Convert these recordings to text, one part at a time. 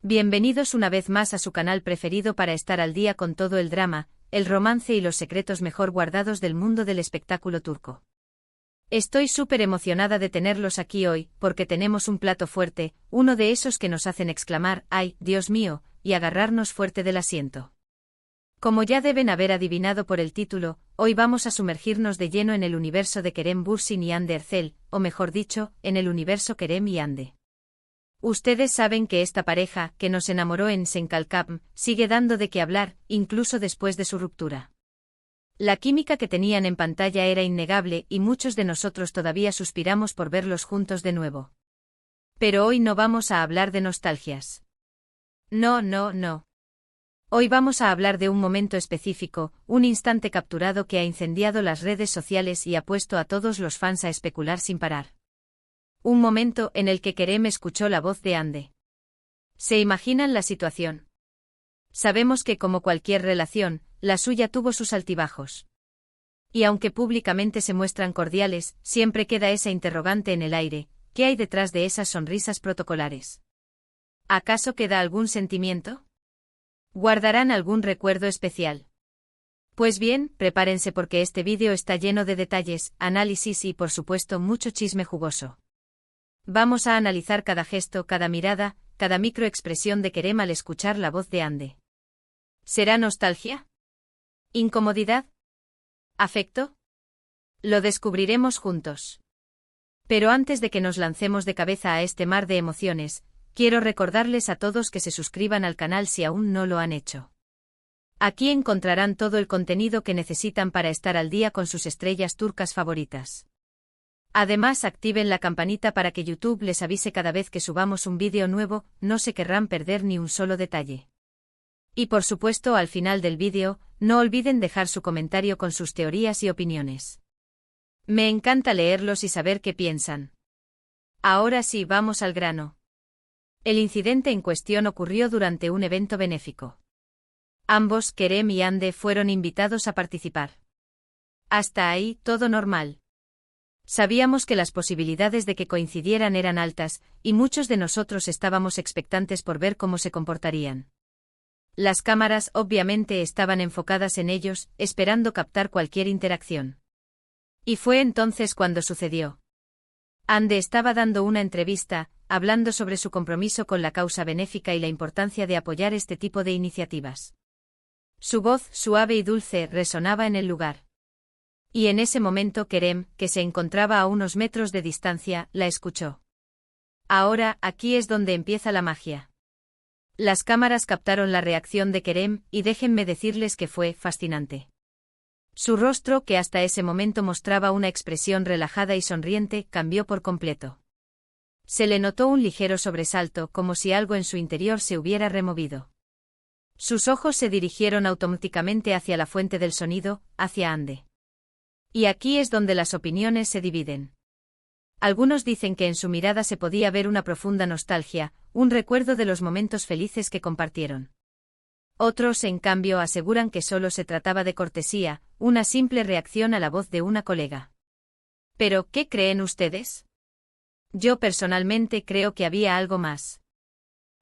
Bienvenidos una vez más a su canal preferido para estar al día con todo el drama, el romance y los secretos mejor guardados del mundo del espectáculo turco. Estoy súper emocionada de tenerlos aquí hoy, porque tenemos un plato fuerte, uno de esos que nos hacen exclamar, ¡ay, Dios mío!, y agarrarnos fuerte del asiento. Como ya deben haber adivinado por el título, hoy vamos a sumergirnos de lleno en el universo de Kerem Bürsin y Hande Erçel, o mejor dicho, en el universo Kerem y Hande. Ustedes saben que esta pareja, que nos enamoró en Senkalkam, sigue dando de qué hablar, incluso después de su ruptura. La química que tenían en pantalla era innegable y muchos de nosotros todavía suspiramos por verlos juntos de nuevo. Pero hoy no vamos a hablar de nostalgias. No. Hoy vamos a hablar de un momento específico, un instante capturado que ha incendiado las redes sociales y ha puesto a todos los fans a especular sin parar. Un momento en el que Kerem escuchó la voz de Hande. ¿Se imaginan la situación? Sabemos que como cualquier relación, la suya tuvo sus altibajos. Y aunque públicamente se muestran cordiales, siempre queda esa interrogante en el aire, ¿qué hay detrás de esas sonrisas protocolares? ¿Acaso queda algún sentimiento? ¿Guardarán algún recuerdo especial? Pues bien, prepárense porque este vídeo está lleno de detalles, análisis y por supuesto mucho chisme jugoso. Vamos a analizar cada gesto, cada mirada, cada microexpresión de Kerem al escuchar la voz de Hande. ¿Será nostalgia? ¿Incomodidad? ¿Afecto? Lo descubriremos juntos. Pero antes de que nos lancemos de cabeza a este mar de emociones, quiero recordarles a todos que se suscriban al canal si aún no lo han hecho. Aquí encontrarán todo el contenido que necesitan para estar al día con sus estrellas turcas favoritas. Además, activen la campanita para que YouTube les avise cada vez que subamos un vídeo nuevo, no se querrán perder ni un solo detalle. Y por supuesto, al final del vídeo, no olviden dejar su comentario con sus teorías y opiniones. Me encanta leerlos y saber qué piensan. Ahora sí, vamos al grano. El incidente en cuestión ocurrió durante un evento benéfico. Ambos, Kerem y Hande, fueron invitados a participar. Hasta ahí, todo normal. Sabíamos que las posibilidades de que coincidieran eran altas, y muchos de nosotros estábamos expectantes por ver cómo se comportarían. Las cámaras obviamente estaban enfocadas en ellos, esperando captar cualquier interacción. Y fue entonces cuando sucedió. Hande estaba dando una entrevista, hablando sobre su compromiso con la causa benéfica y la importancia de apoyar este tipo de iniciativas. Su voz, suave y dulce, resonaba en el lugar. Y en ese momento Kerem, que se encontraba a unos metros de distancia, la escuchó. Ahora, aquí es donde empieza la magia. Las cámaras captaron la reacción de Kerem, y déjenme decirles que fue fascinante. Su rostro, que hasta ese momento mostraba una expresión relajada y sonriente, cambió por completo. Se le notó un ligero sobresalto, como si algo en su interior se hubiera removido. Sus ojos se dirigieron automáticamente hacia la fuente del sonido, hacia Hande. Y aquí es donde las opiniones se dividen. Algunos dicen que en su mirada se podía ver una profunda nostalgia, un recuerdo de los momentos felices que compartieron. Otros, en cambio, aseguran que solo se trataba de cortesía, una simple reacción a la voz de una colega. Pero, ¿qué creen ustedes? Yo personalmente creo que había algo más.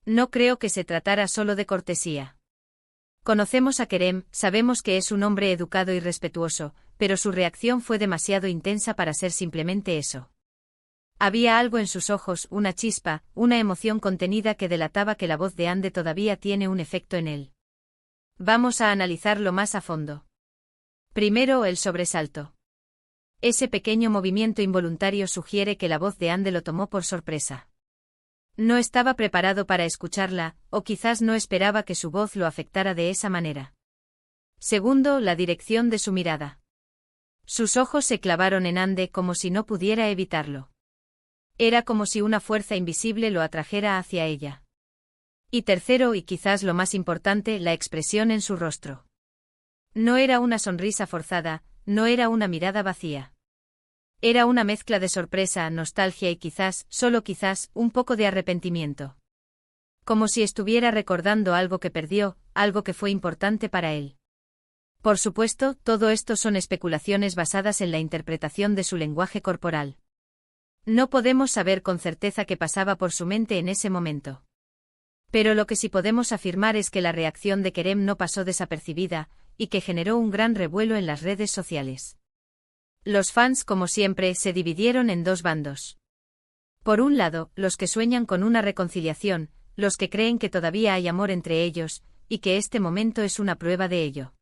No creo que se tratara solo de cortesía. Conocemos a Kerem, sabemos que es un hombre educado y respetuoso, pero su reacción fue demasiado intensa para ser simplemente eso. Había algo en sus ojos, una chispa, una emoción contenida que delataba que la voz de Hande todavía tiene un efecto en él. Vamos a analizarlo más a fondo. Primero, el sobresalto. Ese pequeño movimiento involuntario sugiere que la voz de Hande lo tomó por sorpresa. No estaba preparado para escucharla, o quizás no esperaba que su voz lo afectara de esa manera. Segundo, la dirección de su mirada. Sus ojos se clavaron en Hande como si no pudiera evitarlo. Era como si una fuerza invisible lo atrajera hacia ella. Y tercero, y quizás lo más importante, la expresión en su rostro. No era una sonrisa forzada, no era una mirada vacía. Era una mezcla de sorpresa, nostalgia y quizás, solo quizás, un poco de arrepentimiento. Como si estuviera recordando algo que perdió, algo que fue importante para él. Por supuesto, todo esto son especulaciones basadas en la interpretación de su lenguaje corporal. No podemos saber con certeza qué pasaba por su mente en ese momento. Pero lo que sí podemos afirmar es que la reacción de Kerem no pasó desapercibida, y que generó un gran revuelo en las redes sociales. Los fans, como siempre, se dividieron en dos bandos. Por un lado, los que sueñan con una reconciliación, los que creen que todavía hay amor entre ellos, y que este momento es una prueba de ello.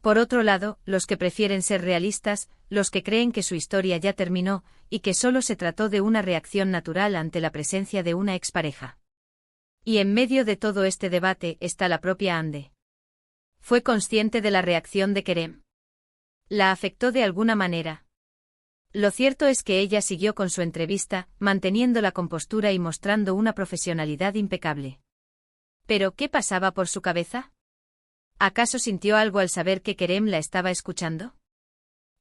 Por otro lado, los que prefieren ser realistas, los que creen que su historia ya terminó, y que solo se trató de una reacción natural ante la presencia de una expareja. Y en medio de todo este debate está la propia Hande. ¿Fue consciente de la reacción de Kerem? ¿La afectó de alguna manera? Lo cierto es que ella siguió con su entrevista, manteniendo la compostura y mostrando una profesionalidad impecable. ¿Pero qué pasaba por su cabeza? ¿Acaso sintió algo al saber que Kerem la estaba escuchando?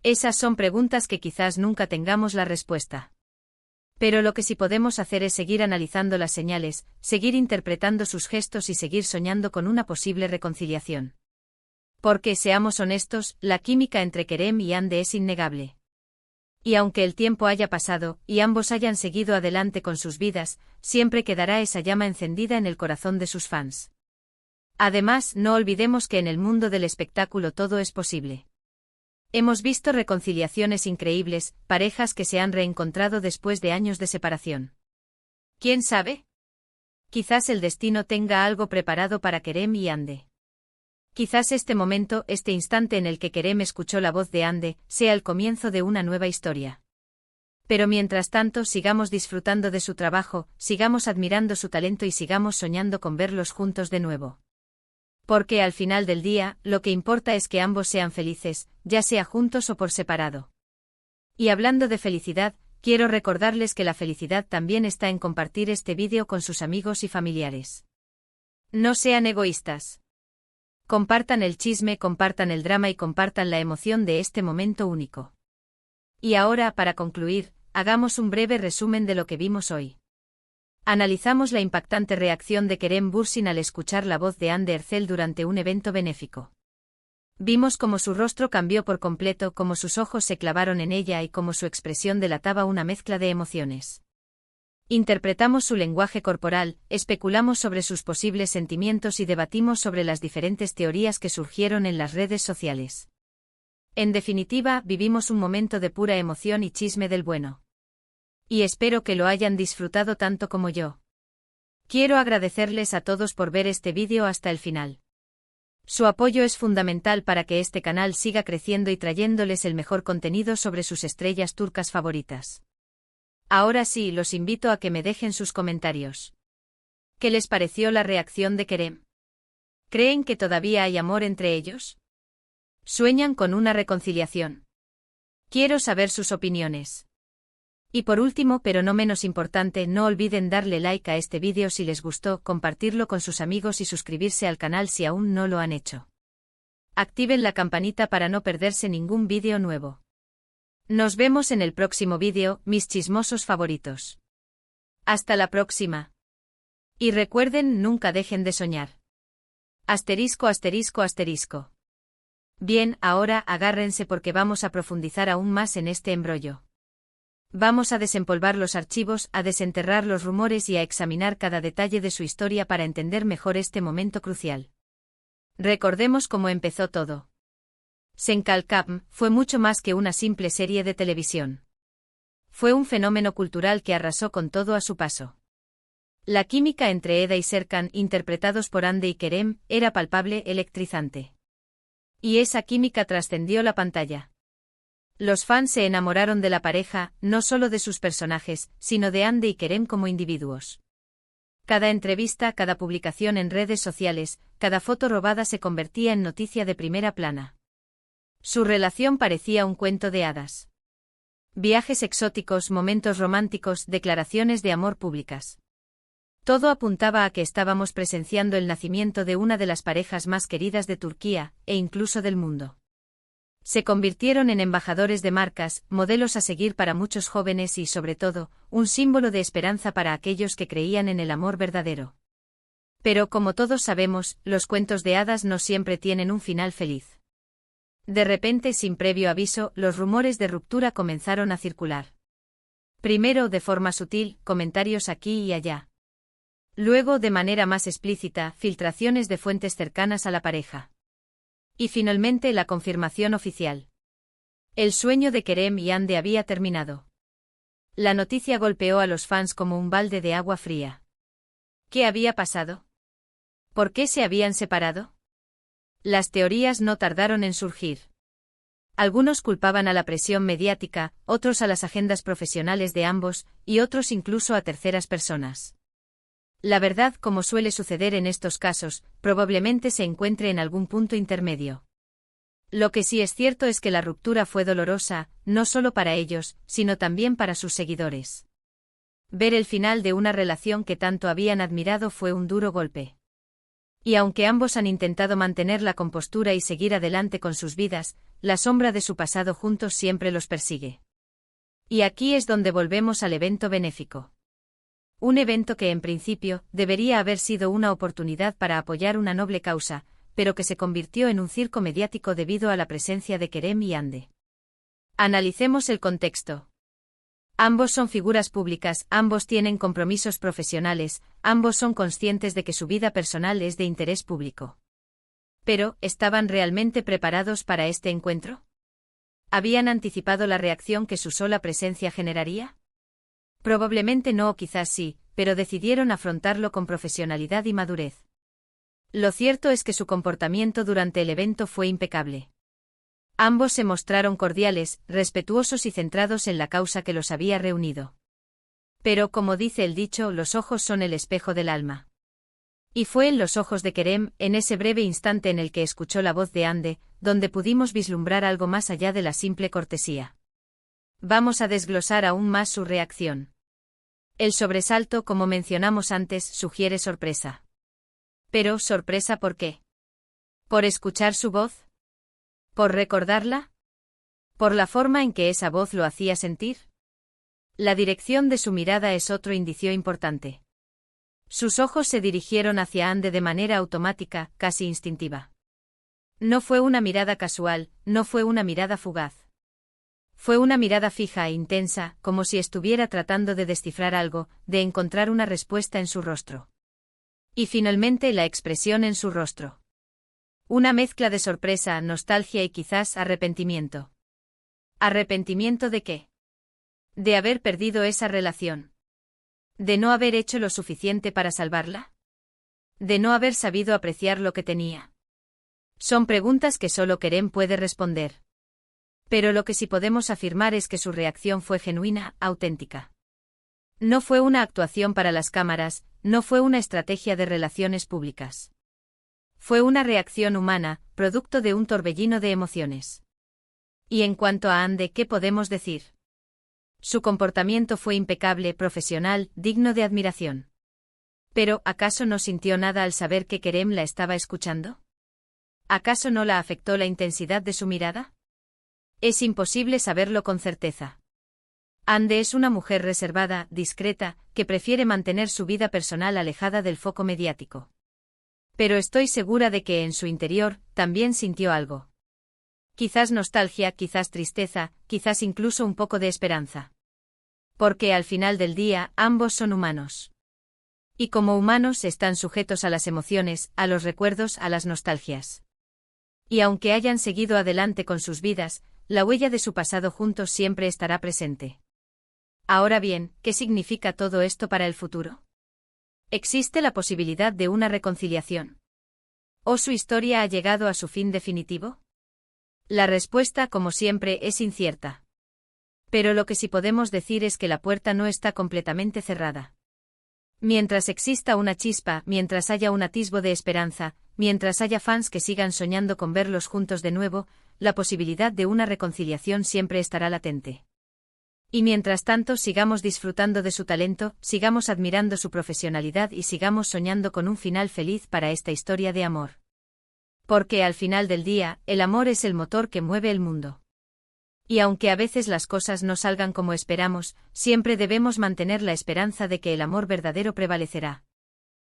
Esas son preguntas que quizás nunca tengamos la respuesta. Pero lo que sí podemos hacer es seguir analizando las señales, seguir interpretando sus gestos y seguir soñando con una posible reconciliación. Porque, seamos honestos, la química entre Kerem y Hande es innegable. Y aunque el tiempo haya pasado, y ambos hayan seguido adelante con sus vidas, siempre quedará esa llama encendida en el corazón de sus fans. Además, no olvidemos que en el mundo del espectáculo todo es posible. Hemos visto reconciliaciones increíbles, parejas que se han reencontrado después de años de separación. ¿Quién sabe? Quizás el destino tenga algo preparado para Kerem y Hande. Quizás este momento, este instante en el que Kerem escuchó la voz de Hande, sea el comienzo de una nueva historia. Pero mientras tanto sigamos disfrutando de su trabajo, sigamos admirando su talento y sigamos soñando con verlos juntos de nuevo. Porque al final del día, lo que importa es que ambos sean felices, ya sea juntos o por separado. Y hablando de felicidad, quiero recordarles que la felicidad también está en compartir este vídeo con sus amigos y familiares. No sean egoístas. Compartan el chisme, compartan el drama y compartan la emoción de este momento único. Y ahora, para concluir, hagamos un breve resumen de lo que vimos hoy. Analizamos la impactante reacción de Kerem Bürsin al escuchar la voz de Hande Erçel durante un evento benéfico. Vimos cómo su rostro cambió por completo, cómo sus ojos se clavaron en ella y cómo su expresión delataba una mezcla de emociones. Interpretamos su lenguaje corporal, especulamos sobre sus posibles sentimientos y debatimos sobre las diferentes teorías que surgieron en las redes sociales. En definitiva, vivimos un momento de pura emoción y chisme del bueno. Y espero que lo hayan disfrutado tanto como yo. Quiero agradecerles a todos por ver este vídeo hasta el final. Su apoyo es fundamental para que este canal siga creciendo y trayéndoles el mejor contenido sobre sus estrellas turcas favoritas. Ahora sí, los invito a que me dejen sus comentarios. ¿Qué les pareció la reacción de Kerem? ¿Creen que todavía hay amor entre ellos? ¿Sueñan con una reconciliación? Quiero saber sus opiniones. Y por último, pero no menos importante, no olviden darle like a este vídeo si les gustó, compartirlo con sus amigos y suscribirse al canal si aún no lo han hecho. Activen la campanita para no perderse ningún vídeo nuevo. Nos vemos en el próximo vídeo, mis chismosos favoritos. Hasta la próxima. Y recuerden, nunca dejen de soñar. Asterisco, asterisco, asterisco. Bien, ahora agárrense porque vamos a profundizar aún más en este embrollo. Vamos a desempolvar los archivos, a desenterrar los rumores y a examinar cada detalle de su historia para entender mejor este momento crucial. Recordemos cómo empezó todo. Senkalkapm fue mucho más que una simple serie de televisión. Fue un fenómeno cultural que arrasó con todo a su paso. La química entre Eda y Serkan, interpretados por Hande y Kerem, era palpable, electrizante. Y esa química trascendió la pantalla. Los fans se enamoraron de la pareja, no solo de sus personajes, sino de Hande y Kerem como individuos. Cada entrevista, cada publicación en redes sociales, cada foto robada se convertía en noticia de primera plana. Su relación parecía un cuento de hadas. Viajes exóticos, momentos románticos, declaraciones de amor públicas. Todo apuntaba a que estábamos presenciando el nacimiento de una de las parejas más queridas de Turquía, e incluso del mundo. Se convirtieron en embajadores de marcas, modelos a seguir para muchos jóvenes y, sobre todo, un símbolo de esperanza para aquellos que creían en el amor verdadero. Pero como todos sabemos, los cuentos de hadas no siempre tienen un final feliz. De repente, sin previo aviso, los rumores de ruptura comenzaron a circular. Primero de forma sutil, comentarios aquí y allá. Luego, de manera más explícita, filtraciones de fuentes cercanas a la pareja. Y finalmente la confirmación oficial. El sueño de Kerem y Hande había terminado. La noticia golpeó a los fans como un balde de agua fría. ¿Qué había pasado? ¿Por qué se habían separado? Las teorías no tardaron en surgir. Algunos culpaban a la presión mediática, otros a las agendas profesionales de ambos, y otros incluso a terceras personas. La verdad, como suele suceder en estos casos, probablemente se encuentre en algún punto intermedio. Lo que sí es cierto es que la ruptura fue dolorosa, no solo para ellos, sino también para sus seguidores. Ver el final de una relación que tanto habían admirado fue un duro golpe. Y aunque ambos han intentado mantener la compostura y seguir adelante con sus vidas, la sombra de su pasado juntos siempre los persigue. Y aquí es donde volvemos al evento benéfico. Un evento que en principio debería haber sido una oportunidad para apoyar una noble causa, pero que se convirtió en un circo mediático debido a la presencia de Kerem y Hande. Analicemos el contexto. Ambos son figuras públicas, ambos tienen compromisos profesionales, ambos son conscientes de que su vida personal es de interés público. Pero, ¿estaban realmente preparados para este encuentro? ¿Habían anticipado la reacción que su sola presencia generaría? Probablemente no o quizás sí, pero decidieron afrontarlo con profesionalidad y madurez. Lo cierto es que su comportamiento durante el evento fue impecable. Ambos se mostraron cordiales, respetuosos y centrados en la causa que los había reunido. Pero, como dice el dicho, los ojos son el espejo del alma. Y fue en los ojos de Kerem, en ese breve instante en el que escuchó la voz de Hande, donde pudimos vislumbrar algo más allá de la simple cortesía. Vamos a desglosar aún más su reacción. El sobresalto, como mencionamos antes, sugiere sorpresa. Pero, ¿sorpresa por qué? ¿Por escuchar su voz? ¿Por recordarla? ¿Por la forma en que esa voz lo hacía sentir? La dirección de su mirada es otro indicio importante. Sus ojos se dirigieron hacia Hande de manera automática, casi instintiva. No fue una mirada casual, no fue una mirada fugaz. Fue una mirada fija e intensa, como si estuviera tratando de descifrar algo, de encontrar una respuesta en su rostro. Y finalmente la expresión en su rostro. Una mezcla de sorpresa, nostalgia y quizás arrepentimiento. ¿Arrepentimiento de qué? De haber perdido esa relación. ¿De no haber hecho lo suficiente para salvarla? ¿De no haber sabido apreciar lo que tenía? Son preguntas que solo Kerem puede responder. Pero lo que sí podemos afirmar es que su reacción fue genuina, auténtica. No fue una actuación para las cámaras, no fue una estrategia de relaciones públicas. Fue una reacción humana, producto de un torbellino de emociones. Y en cuanto a Hande, ¿qué podemos decir? Su comportamiento fue impecable, profesional, digno de admiración. Pero, ¿acaso no sintió nada al saber que Kerem la estaba escuchando? ¿Acaso no la afectó la intensidad de su mirada? Es imposible saberlo con certeza. Hande es una mujer reservada, discreta, que prefiere mantener su vida personal alejada del foco mediático. Pero estoy segura de que en su interior también sintió algo. Quizás nostalgia, quizás tristeza, quizás incluso un poco de esperanza. Porque al final del día, ambos son humanos. Y como humanos están sujetos a las emociones, a los recuerdos, a las nostalgias. Y aunque hayan seguido adelante con sus vidas, la huella de su pasado juntos siempre estará presente. Ahora bien, ¿qué significa todo esto para el futuro? ¿Existe la posibilidad de una reconciliación? ¿O su historia ha llegado a su fin definitivo? La respuesta, como siempre, es incierta. Pero lo que sí podemos decir es que la puerta no está completamente cerrada. Mientras exista una chispa, mientras haya un atisbo de esperanza, mientras haya fans que sigan soñando con verlos juntos de nuevo, la posibilidad de una reconciliación siempre estará latente. Y mientras tanto sigamos disfrutando de su talento, sigamos admirando su profesionalidad y sigamos soñando con un final feliz para esta historia de amor. Porque al final del día, el amor es el motor que mueve el mundo. Y aunque a veces las cosas no salgan como esperamos, siempre debemos mantener la esperanza de que el amor verdadero prevalecerá.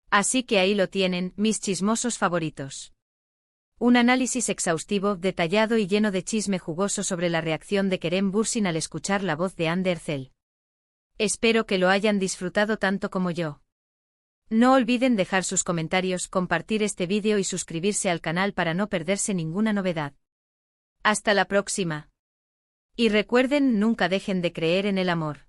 Así que ahí lo tienen, mis chismosos favoritos. Un análisis exhaustivo, detallado y lleno de chisme jugoso sobre la reacción de Kerem Bürsin al escuchar la voz de Hande Erçel. Espero que lo hayan disfrutado tanto como yo. No olviden dejar sus comentarios, compartir este vídeo y suscribirse al canal para no perderse ninguna novedad. Hasta la próxima. Y recuerden, nunca dejen de creer en el amor.